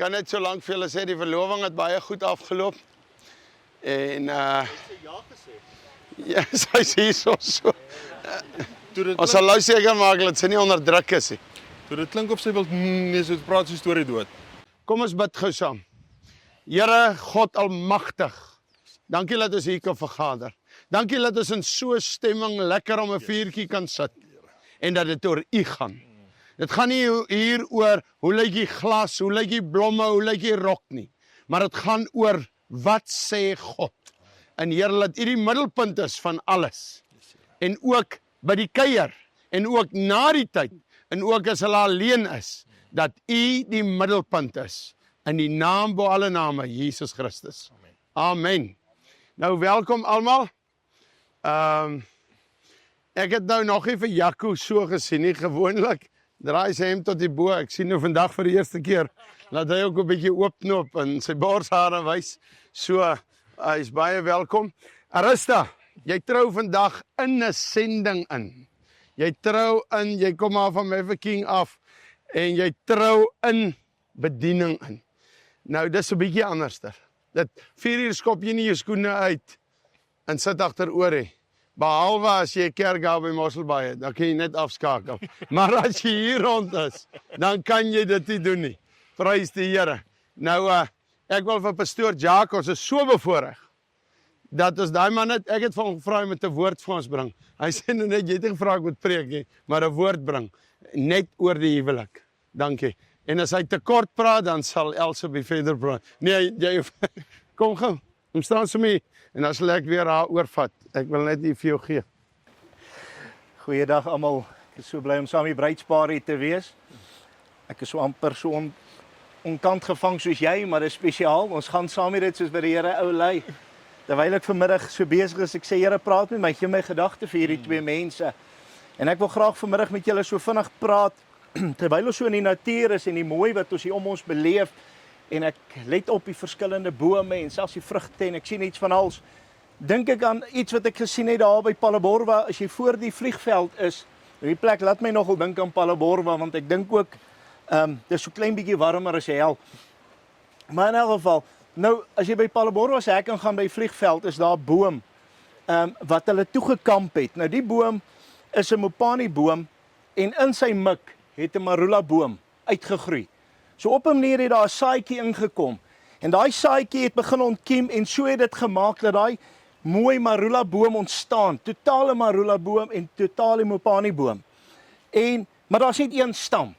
kan net so lank vir julle sê, die verloving het baie goed afgeloop. En ja, sy is hier so. Ons sal nou seker maak dat sy nie onder druk is nie. So dit klink of sy wil so praat so storie dood. Kom ons bid gou saam. Here God almagtig, dankie dat ons hier kan vergader. Dankie dat ons in so stemming lekker om 'n vuurtjie kan sit. En dat dit oor U gaan. Dit gaan nie hier oor hoe lyk die glas, hoe lyk die blomme, hoe lyk die rok nie. Maar dit gaan oor wat sê God. En Here, laat U die middelpunt is van alles. En ook by die kuier, en ook na die tyd, en ook as hulle alleen is, dat U die middelpunt is. In die naam bo alle name, Jesus Christus. Amen. Nou welkom almal. Ek het nou nog nie vir Jaco so gesien nie, gewoonlik draai sy hem tot die bo. Ek sien nou vandag vir die eerste keer, laat hy ook 'n bietjie oopknop en sy borshare wys. So, hy is baie welkom. Arista, jy trou vandag in 'n sending in. Jy trou in, jy kom maar van Maverick af, en jy trou in bediening in. Nou, dis 'n bietjie anderster. Dit 4 uur skop jy nie jou skoene uit en sit agteroor nie. Behalwe as jy 'n kerk daar by Mosselbaai het, dan kan jy net afskakel. Maar as jy hier rond is, dan kan jy dit nie doen nie. Prys die Here. Nou, ek wil vir pastoor Jacques, ons is so bevoorreg, dat ons daai man net, ek het van hom gevra hy moet 'n woord vir ons bring. Hy sê nou net, jy het nie gevra ek moet preek nie, maar 'n woord bring, net oor die huwelik. Dankie. En as hy te kort praat, dan sal Elsabie verder praat. Nee, jy, kom gou, kom staan so mee, en dan sal ek weer haar oorvat. Ek wil net nie vir jou gee. Goeiedag almal. Ek is so bly om saam met die bruidspaar hier te wees. Ek is so amper so onkant gevang soos jy, maar dit is spesiaal. Ons gaan saam met dit soos by die Here ou lei. Terwyl ek vanmiddag so besig is, ek sê Here praat met my, gee my gedagte vir hierdie twee mense. En ek wil graag vanmiddag met julle so vinnig praat, terwyl ons so in die natuur is en die mooi wat ons hier om ons beleef, en ek let op die verskillende bome en selfs die vrugte en ek sien iets van alles. Dink ek aan iets wat ek gesien het daar by Palaborwa, as jy voor die vliegveld is. Die plek laat my nogal dink aan Palaborwa, want ek dink ook, dis so klein bietjie warmer as hel. Maar in elk geval, nou, as jy by Palaborwa se hek gaan by vliegveld, is daar 'n boom, wat hulle toegekamp het. Nou die boom is 'n mopani boom, en in sy mik het 'n marula boom uitgegroei. So op 'n manier het daar 'n saadjie ingekom, en daai saadjie het begin ontkiem, en so het dit gemaak dat daai mooi marula boom ontstaan, totale marula boom en totale mopani boom. Maar daar's net een stam.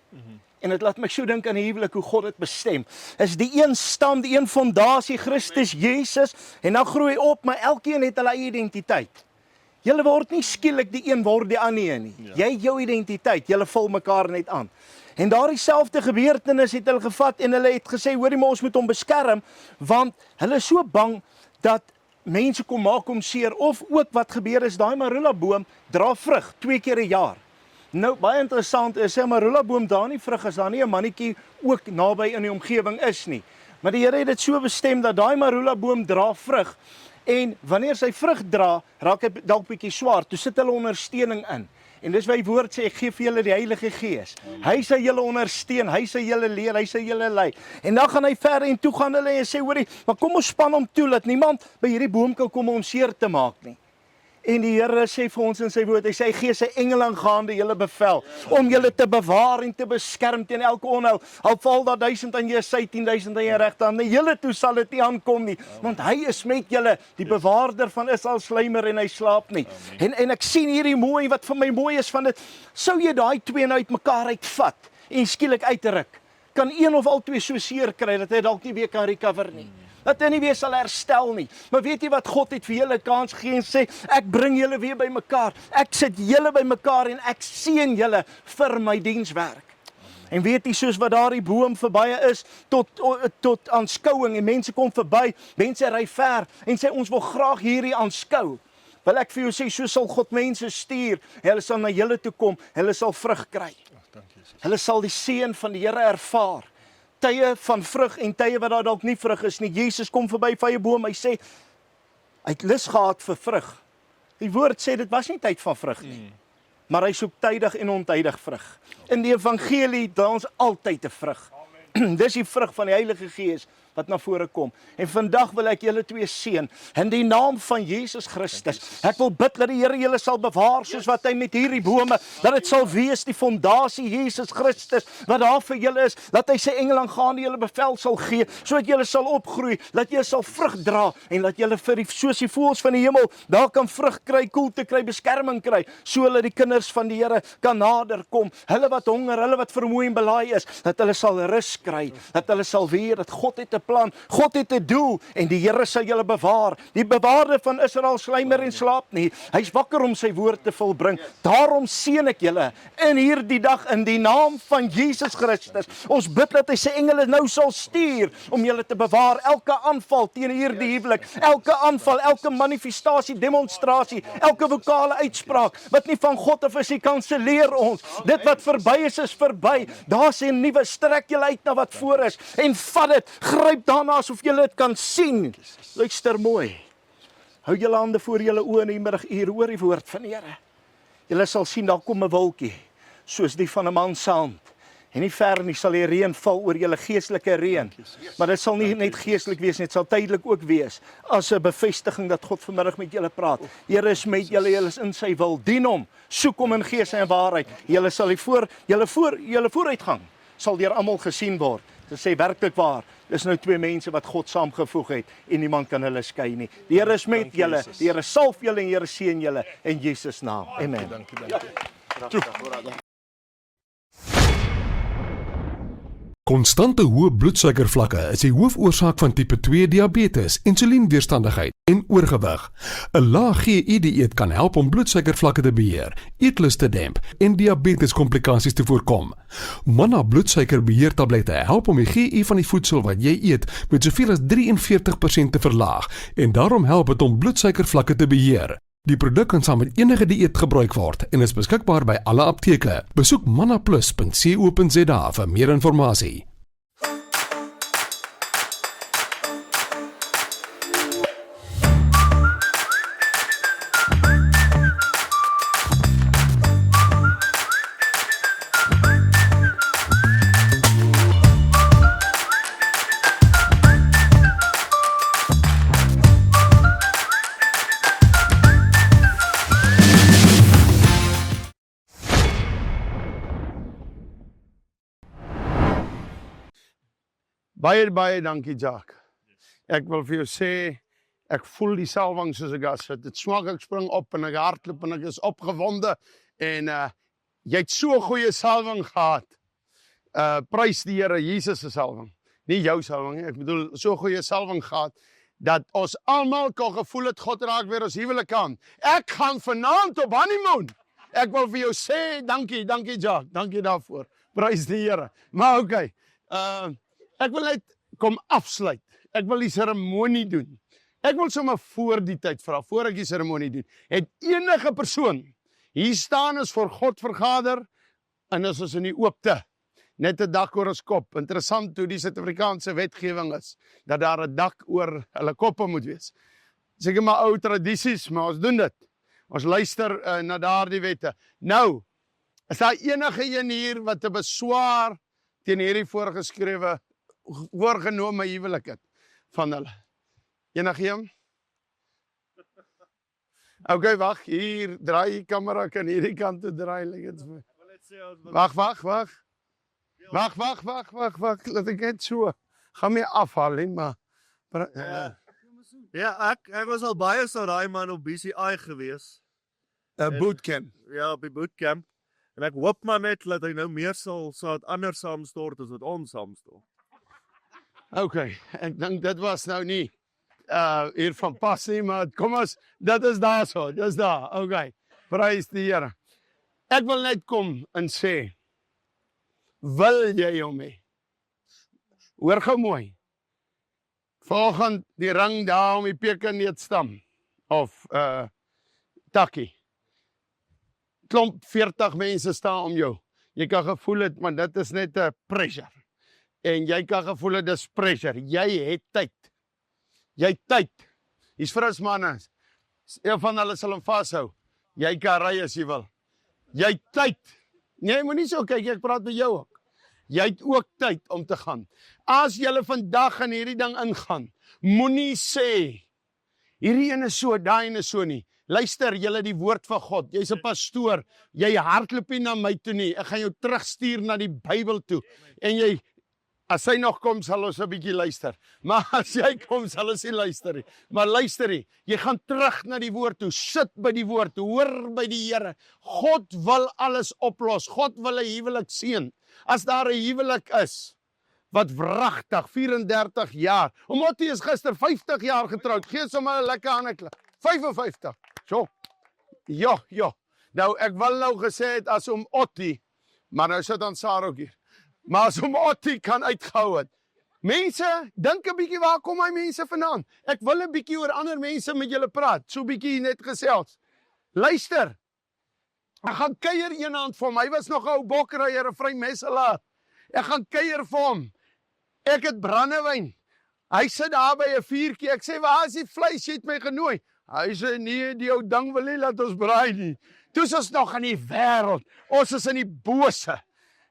En dit laat my so dink aan die huwelik, hoe God dit bestem. Is die een stam, die een fondasie, Christus Jesus, en dan groei hy op, maar elkeen het hulle eie identiteit. Julle word nie skielik die een word die ander nie. Ja. Jy jou identiteit, julle vul mekaar net aan. En daardie selfde gebeurtenis het hulle gevat en hulle het gesê, hoorie maar ons moet hom beskerm, want hulle is so bang dat mense kom maak hom seer, of ook wat gebeur is, daai marula boom dra vrug 2 keer 'n jaar. Nou, baie interessant is, sê marula boom dra nie vrug as daar nie 'n mannetjie ook naby in die omgewing is nie. Maar die Here het dit so bestem dat daai marula boom dra vrug, en wanneer sy vrug dra, raak hy dalk bietjie swaar, toe sit hulle ondersteuning in. En dis wat die woord sê, ek gee vir julle die Heilige Gees. Hy sal julle ondersteun, hy sal julle leer, hy sal julle lei. En dan gaan hy verder en toe gaan hulle en sê, hoorie, maar kom ons span hom toe, dat niemand by hierdie boom kan kom om seer te maak nie. En die Here sê vir ons in sy woord, hy sê, hy gee sy engele aangaande julle bevel, om julle te bewaar en te beskerm teen elke onheil. Al val daar 1000 aan jou sy, 10.000 aan jou regterhand, nee, julle toe sal dit nie aankom nie, want hy is met julle, die bewaarder van Israel slymer, en hy slaap nie. En ek sien hierdie mooi, wat vir my mooi is van dit, sou jy daai twee nou uit mekaar uitvat, en skielik uitruk, kan een of al twee so seer kry, dat hy dalk nie weer kan recover nie. Dat hy nie weer sal herstel nie. Maar weet jy wat, God het vir julle kans gegee en sê, ek bring julle weer by mekaar. Ek sit julle by mekaar en ek seën julle vir my dienswerk. En weet jy, soos wat daardie boom verby is, tot aanskouing, en mense kom verby, mense ry ver, en sê, ons wil graag hierdie aanskou. Wil ek vir jou sê, so sal God mense stuur, hulle sal na julle toe kom, hulle sal vrug kry. Hulle sal die seën van die Here ervaar. Tye van vrug en tye wat daar dalk nie vrug is nie. Jesus kom verby van 'n boom, hy sê, hy het lus gehad vir vrug. Die woord sê, dit was nie tyd van vrug nie. Maar hy soek tydig en ontydig vrug. In die evangelie, daar ons altyd 'n vrug. Dis die vrug van die Heilige Gees wat na vore kom. En vandag wil ek julle twee seën in die naam van Jesus Christus. Ek wil bid dat die Here julle sal bewaar soos wat hy met hierdie bome, dat dit sal wees die fondasie Jesus Christus wat daar vir julle is, dat hy sy engele aangaande julle bevel sal gee, sodat julle sal opgroei, dat julle sal vrug dra en dat julle vir die, soos die voëls van die hemel daar kan vrug kry, koelte kry, beskerming kry, so hulle die kinders van die Here kan naderkom. Hulle wat honger, hulle wat vermoei en belaai is, dat hulle sal rus kry, dat hulle sal weet dat God het 'n plan, God het 'n doel en die Here sal julle bewaar. Die bewaarder van Israel sluimer en slaap nie. Hy's wakker om sy woord te volbring. Daarom seën ek julle in hierdie dag in die naam van Jesus Christus. Ons bid dat hy sy engele nou sal stuur om julle te bewaar. Elke aanval teen hierdie huwelik, elke aanval, elke manifestasie, demonstrasie, elke vokale uitspraak wat nie van God af is, hy kanselleer ons. Dit wat verby is verby. Daar's 'n nuwe, strek julle uit na wat voor is en vat dit. Gryp daarna asof julle dit kan sien. Luister mooi. Hou julle hande voor julle oë in die middaguur, hoor die woord van die Here. Julle sal sien daar kom 'n wolkie, soos die van 'n man se hand. En nie ver nie sal die reën val oor julle, geestelike reën. Maar dit sal nie net geestelik wees nie, dit sal tydelik ook wees as 'n bevestiging dat God vanmiddag met julle praat. Here is met julle, julle is in sy wil. Dien hom, soek hom in gees en waarheid. Julle sal julle vooruitgang sal deur almal gesien word. Dit sê werklik waar. Dis nou twee mense wat God saamgevoeg het en niemand kan hulle skei nie. Die Here is met julle. Die Here salf julle en die Here seën julle in Jesus naam. Amen. Dankie. Konstante hoë bloedsuikervlakke is die hoofoorsaak van tipe 2 diabetes, insulienweerstandigheid en oorgewig. 'n Lae GI-dieet kan help om bloedsuikervlakke te beheer, eetlus te demp en diabeteskomplikasies te voorkom. Manna bloedsuikerbeheertablette help om die GI van die voedsel wat jy eet met soveel as 43% te verlaag en daarom help dit om bloedsuikervlakke te beheer. Die produk kan saam met enige dieet gebruik word en is beskikbaar by alle apteke. Besoek mannaplus.co.za vir meer inligting. Baie dankie, Jacques. Ek wil vir jou sê, ek voel die salwing soos ek as het. Dit smaak, ek spring op en ek hardloop en ek is opgewonde en jy het so 'n goeie salwing gehad. Prys die Here, Jesus se salwing. Nie jou salwing nie, ek bedoel so 'n goeie salwing gehad dat ons almal kon gevoel het God raak weer ons huwelik aan. Ek gaan vanaand op honeymoon. Ek wil vir jou sê, dankie Jacques, dankie daarvoor. Prys die Here. Maar okay. Ek wil net kom afsluit. Ek wil die seremonie doen. Ek wil sommer voor die tyd vra, voor ek die seremonie doen. Het enige persoon hier staan is voor God vergader en is ons in die oopte. Net 'n dak oor ons kop. Interessant hoe die Suid-Afrikaanse wetgewing is, dat daar 'n dak oor hulle koppe moet wees. Seker maar ou tradisies, maar ons doen dit. Ons luister na daardie wette. Nou, is daar enige een hier wat 'n beswaar teen hierdie voorgenome huwelik het van hulle? Enige een? Okay, wag, hier draai die kamera kan hierdie kant toe draai. Wag. Laat ek net so. Gaan my afhaal, hè, maar Ja, ek was al baie so daai man op BCI gewees. 'n bootcamp. Ja, op die bootcamp. En ek hoop maar net dat hy nou meer sal het anders saamstort as wat ons saamstort. Okay, ek dink dit was nou nie hier van pas nie, maar kom ons, dit is daar so, dis daar. Okay. Prys die Here. Ek wil net kom en sê, wil jy hom hê? Hoor gou mooi. Volgende die ring daar om die pekanneetstam of takkie. Klomp 40 mense staan om jou. Jy kan gevoel het, maar dit is net 'n pressure. En jy kan gevoel het, dis pressure. Jy het tyd. Jy het tyd. Hier's vrusmanne. Een van hulle sal hom vashou. Jy kan ry as jy wil. Jy het tyd. Nee, moenie so kyk, ek praat met jou ook. Jy het ook tyd om te gaan. As jy vandag in hierdie ding ingaan, moenie sê, hierdie een is so, daai een is so nie. Luister, julle die woord van God, jy's 'n pastoor, jy hardloop nie na my toe nie, ek gaan jou terugstuur na die Bybel toe, en jy, as hy nog kom, sal ons 'n bietjie luister, maar as jy kom, sal ons nie luister nie, maar luister nie, jy gaan terug na die woord toe, sit by die woord, hoor by die Here, God wil alles oplos, God wil 'n huwelik seën, as daar 'n huwelik is, wat wragtig, 34 jaar, omdat hy is gister 50 jaar getroud, gee sommer 'n lekker hande klap, 55, so, ja, nou ek wil nou gesê het as om Otti, maar nou sit aan Sarah ook hier, maar as om Otti kan uitgehou het, mense, dink 'n bietjie waar kom hy mense vandaan, ek wil 'n bietjie oor ander mense met julle praat, so bietjie net gesels, luister, ek gaan kuier een hand vir hom, hy was nog 'n ou bokkeryer, 'n vrymesselaar, ek gaan kuier vir hom, ek het brandewyn, hy sit daar by 'n vuurtjie, ek sê, waar is die vleis, jy het my genooi, hy sê, nee, die ou ding wil nie laat ons braai nie, toe is ons nog in die wêreld, ons is in die bose,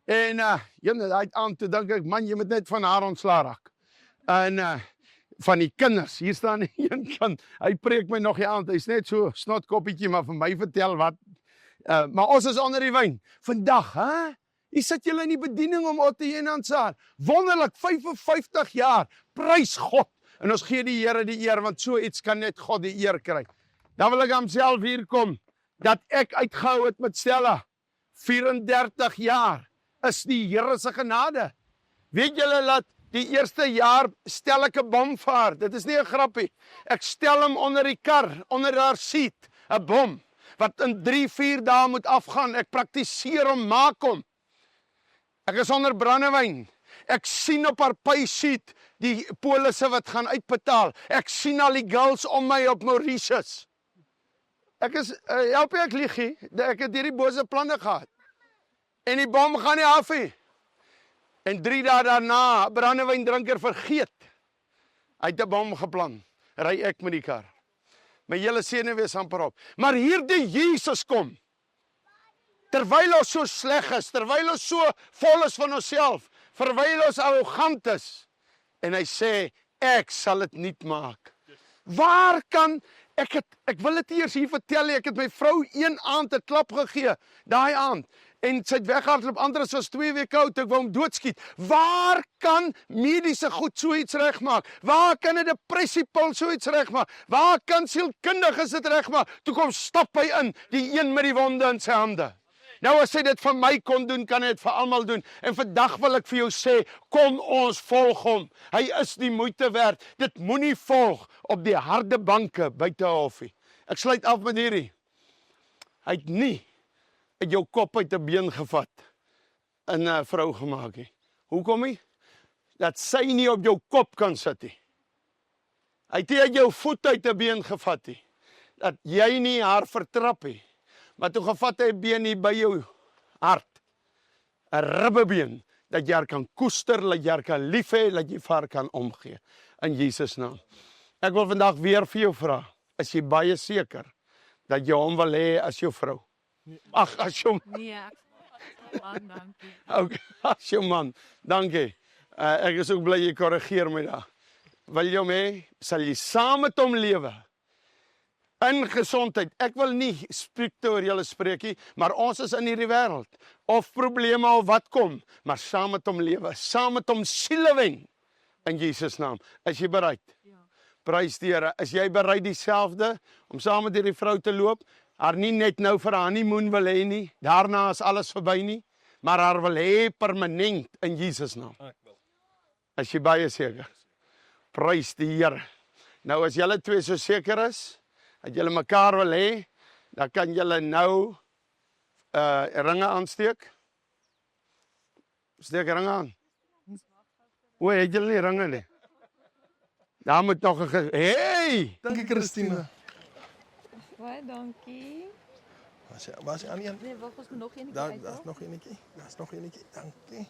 en hy aan, toe dink ek, man, jy moet net van haar ontslaa raak, en van die kinders, hier staan die een kant, hy preek my nog die aand, hy is net so snotkoppietjie, maar vir my vertel wat, maar ons is onder die wyn, vandag, hier sit julle in die bediening om Otti en Ansaar, wonderlik, 55 jaar, prys God, en ons gee die Here die eer, want so iets kan net God die eer kry, dan wil ek homself hier kom, dat ek uitgehou het met Stella, 34 jaar, is die Here se genade, weet julle dat die eerste jaar stel ek 'n bom vir haar, dit is nie 'n grappie, ek stel hom onder die kar, onder haar seat, 'n bom, wat in 3-4 dae moet afgaan, ek praktiseer hom, maak hom, ek is onder brandewyn, ek sien op haar paysheet, die polisse wat gaan uitbetaal, ek sien al die girls om my op Mauritius, ek is, help ek liegie, ek het hierdie bose planne gehad, en die bom gaan nie af nie, en 3 dae daarna, brandewyndrinker vergeet, hy het 'n bom geplan, ry ek met die kar, my hele senuwees amper op, maar hierdie Jesus kom, terwyl ons so sleg is, terwyl ons so vol is van onsself, terwyl ons arrogant is, en hy sê, ek sal dit nuut maak, waar kan, ek wil dit eers hier vertel, ek het my vrou een aand 'n klap gegee, daai aand, en sy het weghardloop, Andres was 2 weke oud, ek wou hom doodskiet, waar kan mediese goed so iets regmaak, waar kan 'n depressiepil so iets regmaak, waar kan sielkundiges dit regmaak, toe kom stap hy in, die een met die wonde in sy hande, nou as hy dit vir my kon doen, kan hy dit vir almal doen, en vandag wil ek vir jou sê, kom ons volg hom, hy is die moeite werd, dit moenie volg op die harde banke buite 'n hofie, ek sluit af met hierdie, hy het nie uit jou kop uit 'n been gevat, en 'n vrou gemaak nie, hoekom nie? Dat sy nie op jou kop kan sit nie, hy het nie uit jou voet uit 'n been gevat nie, dat jy nie haar vertrap nie, maar toe gevat hy 'n been hier by jou hart, 'n ribbebeen, dat jy haar kan koester, dat jy haar kan lief hê, dat jy vir haar kan omgee, in Jesus naam. Ek wil vandag weer vir jou vra, is jy baie seker, dat jy hom wil hê as jou vrou? Ag, as jou Nee, man, dankie. okay, as jou man, dankie, ek is ook bly jy korrigeer my daar, wil jy hom hê, sal jy saam met hom lewe, in gesondheid, ek wil nie spreek oor julle spreekie, maar ons is in hierdie wêreld, of probleme of wat kom, maar saam met hom lewe, saam met hom siele wen, in Jesus naam, is jy bereid? Ja. Prys die Here, is jy bereid dieselfde, om saam met hierdie vrou te loop, haar nie net nou vir 'n honeymoon wil hê nie, daarna is alles verby nie, maar haar wil hê permanent, in Jesus naam, is jy baie seker? Prys die Here, nou as julle twee so seker is, dat julle mekaar wil hê, dan kan julle nou ringe aansteek. Steek ringe aan. O, het julle nie ringe nie? Daar moet nog 'n hey! Dankie Christina. Baie dankie. Waar is die ander een? Nee, wag, ons moet nog een Daar's nog eenetjie. Daar's nog eenetjie. Dankie.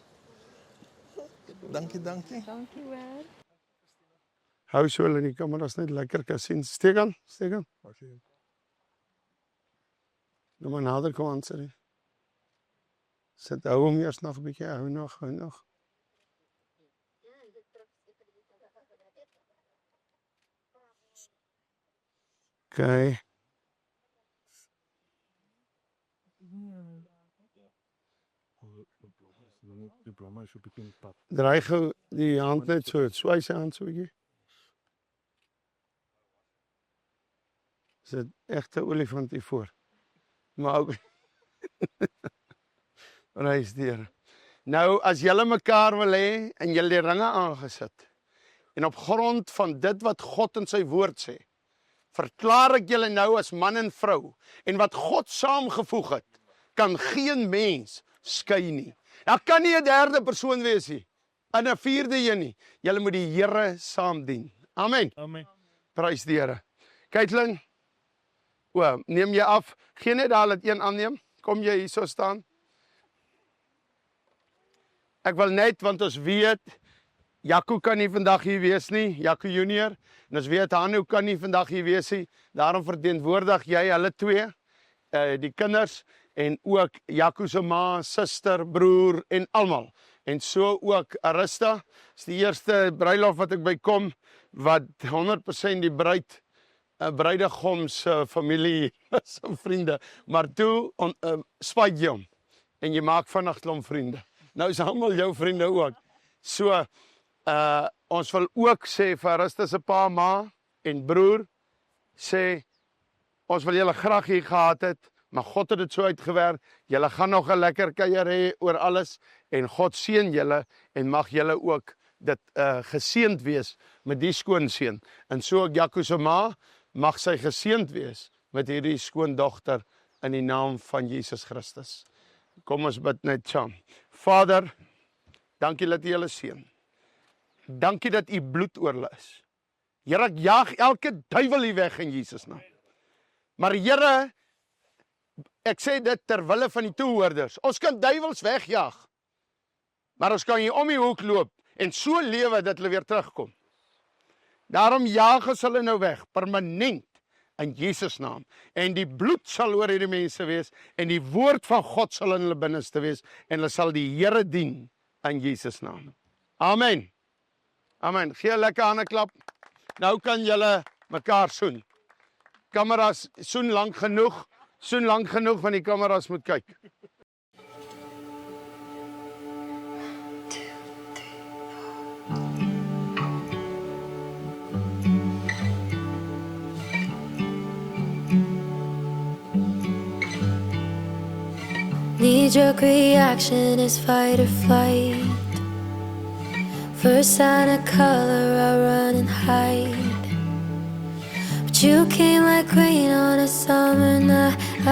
Dankie. Dankie hoor. Hou so hulle in die kameras net lekker kan sien. Steek aan. Nou maar nader kom aan, sorry. Sit hou hom eers nog 'n bietjie, hou nog. Okay. Die blomme is op die pad. Draai gou die hand net so, swaai sy hand so 'n bietjie. Is dit egte olifant hier voor? Maar ook Prys die Here. Nou as julle mekaar wil hê en julle die ringe aangesit en op grond van dit wat God in sy woord sê, verklaar ek julle nou as man en vrou en wat God saamgevoeg het, kan geen mens skei nie. Daar kan nie 'n derde persoon wees nie, en 'n vierde een nie. Julle moet die Here saam dien. Amen. Amen. Prys die Here. Kaitlyn, neem jy af. Geen net daar laat een aanneem. Kom jy hier so staan. Ek wil net, want ons weet, Jaco kan nie vandag hier wees nie, Jaco Junior, en ons weet, Hanu kan nie vandag hier wees nie, daarom verteenwoordig jy hulle twee, die kinders, en ook Jaco se ma, suster, broer, en almal. En so ook Arista, is die eerste bruiloft wat ek bykom, wat 100% die bruidegom se familie, se vriende, maar toe, spyt jy hom, en jy maak vannacht hom vriende. Nou is almal jou vriende ook. So, ons wil ook sê vir Arista se pa, ma en broer, sê, ons wil julle graag hier gehad het, maar God het dit so uitgewerk, julle gaan nog 'n lekker kuier hê oor alles, en God seën julle, en mag julle ook dit geseënd wees met die skoonseun. En so ook Jaco se ma, mag sy geseënd wees met hierdie skoondogter in die naam van Jesus Christus. Kom ons bid net saam. Vader, dankie dat U hulle seën. Dankie dat U bloed oor hulle is. Here, ek jaag elke duiwel hier weg in Jesus naam. Maar Here, ek sê dit ter wille van die toehoorders. Ons kan duiwels wegjaag, maar ons kan hier om die hoek loop en so lewe dat hulle weer terugkom. Daarom jaag ons hulle nou weg, permanent, in Jesus naam. En die bloed sal oor hierdie mense wees, en die woord van God sal in hulle binneste wees, en hulle sal die Here dien, in Jesus naam. Amen. Amen. Gee 'n lekker hande klap. Nou kan julle mekaar soen. Kameras, soen lank genoeg, van die kameras moet kyk. Knee-jerk reaction is fight or flight. First sign of color, I run and hide. But you came like rain on a summer night,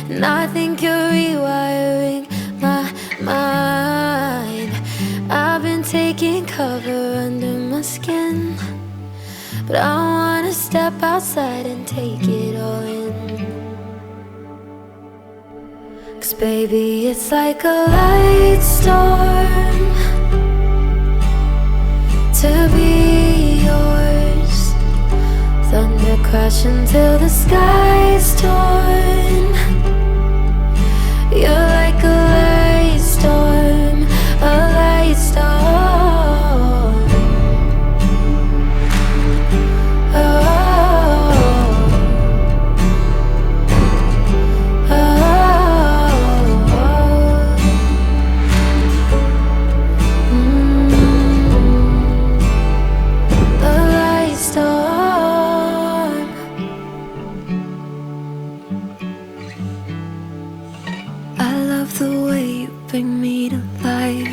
and I think you're rewiring my mind. I've been taking cover under my skin, but I wanna step outside and take it all in. 'Cause baby, it's like a light storm to be yours. Thunder crashing till the sky's torn. You're like a light storm, a light storm. Bring me to life.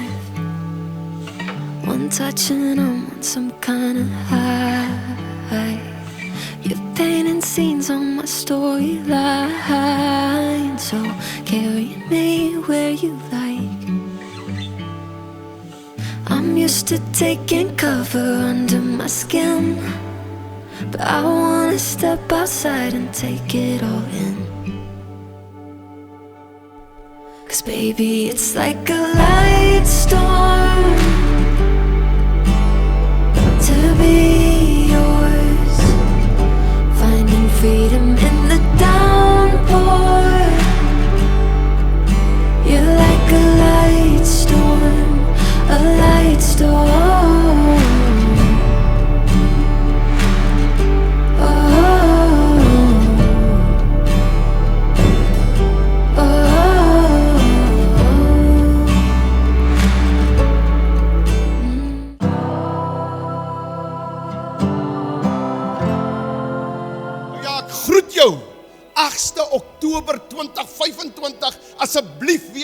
One touch and I'm on some kind of high. You're painting scenes on my storyline, so carry me where you like. I'm used to taking cover under my skin, but I wanna step outside and take it all in. 'Cause baby, it's like a light storm to be yours. Finding freedom in the downpour.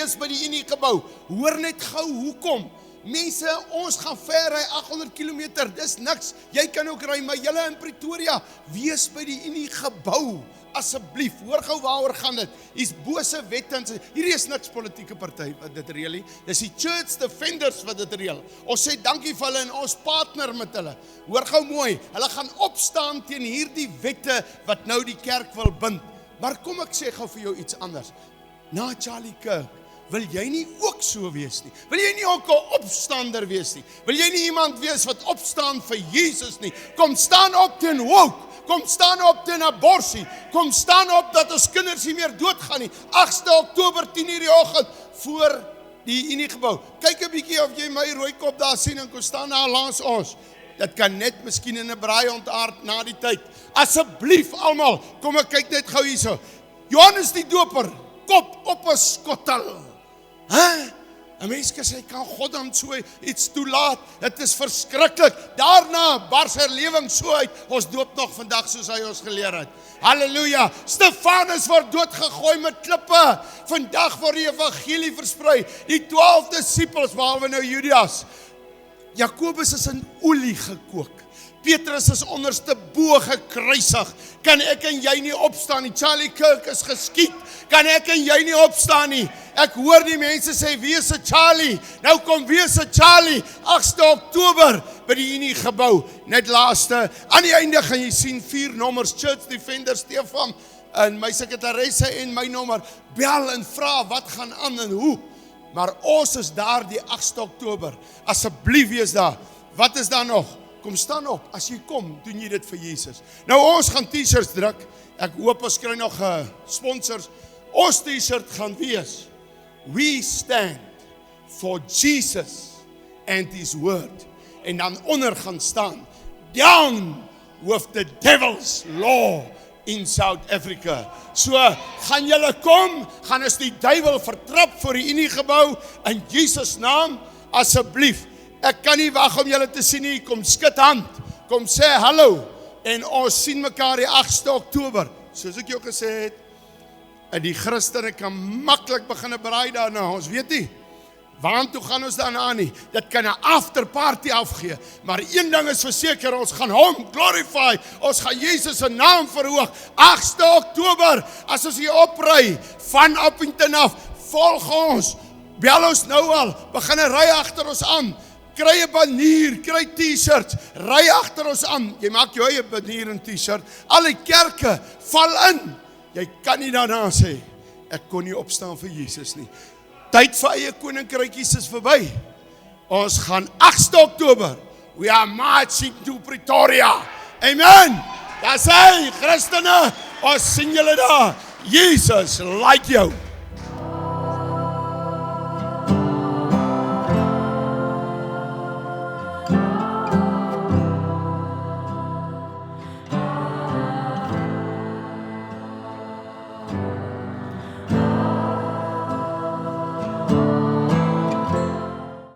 wees by die Unie gebou. Hoor net gou, hoekom? Mense, ons gaan ver ry 800 km, dis niks. Jy kan ook ry, maar julle in Pretoria, wees by die Unie gebou. Asseblief, hoor gou waaroor gaan dit. Hier's bose wette, hierdie is niks politieke party wat dit reël nie. Dis die Church Defenders wat dit reël. Ons sê dankie vir hulle en ons partner met hulle. Hoor gou mooi, hulle gaan opstaan teen hierdie wette wat nou die kerk wil bind. Maar kom ek sê gou vir jou iets anders. Na Charlie Kirk, wil jy nie ook so wees nie? Wil jy nie ook 'n opstander wees nie? Wil jy nie iemand wees wat opstaan vir Jesus nie? Kom staan op teen woke. Kom staan op teen aborsie. Kom staan op dat ons kinders nie meer doodgaan nie. 8 Oktober 10:00 die oggend voor die Unie gebou. Kyk 'n bietjie of jy my rooi kop daar sien en kom staan daar langs ons. Dit kan net miskien in 'n braai ontaard na die tyd. Asseblief almal, kom ek kyk net gou hierso. Johannes die Doper, kop op 'n skottel. Hæ? 'n Mens kan God dan so iets toelaat. Dit is verskriklik. Daarna bars herlewing so uit. Ons doop nog vandag soos hy ons geleer het. Halleluja. Stefanus word doodgegooi met klippe. Vandag word die evangelie versprei. Die 12 disippels, behalwe nou Judas. Jakobus is in olie gekook. Petrus is onderste bo gekruisig. Kan ek en jy nie opstaan nie? Charlie Kirk is geskiet. Kan ek en jy nie opstaan nie? Ek hoor die mense sê, wees 'n Charlie. Nou kom wees 'n Charlie. 8 Oktober by die Unie gebou. Net laaste. Aan die einde gaan jy sien 4 nommers. Church Defenders, Stefan, en my sekretaresse en my nommer. Bel en vra wat gaan aan en hoe. Maar ons is daar die 8 Oktober. Asseblief wees daar. Wat is daar nog? Kom staan op, as jy kom, doen jy dit vir Jesus. Nou ons gaan t-shirts druk, ek hoop ons kry nog sponsors. Ons t-shirt gaan wees, we stand for Jesus and his word. En dan onder gaan staan, down with the devil's law in South Africa. So, gaan julle kom, gaan ons die duiwel vertrap voor die Unie gebou, in Jesus naam, asseblief. Ek kan nie wag om julle te sien nie, kom skud hand, kom sê hallo, en ons sien mekaar die 8 Oktober, soos ek jou gesê het, en die Christene kan maklik begin braai daarna, ons weet nie, waantoe gaan ons daarna nie, dit kan 'n afterparty afgee, maar een ding is verseker, ons gaan hom glorify, ons gaan Jesus se naam verhoog, 8 Oktober, as ons hier opry, van Appington af, volg ons, bel ons nou al, begin 'n ry agter ons aan, kry 'n banier, kry t-shirts, ry agter ons aan, jy maak jou eie banier en t-shirt, al die kerke, val in, jy kan nie daarna sê, ek kon nie opstaan vir Jesus nie, tyd vir eie koninkrykies is verby, ons gaan 8 Oktober, we are marching to Pretoria, amen, daar sê, Christene, ons sien julle daar, Jesus like jou.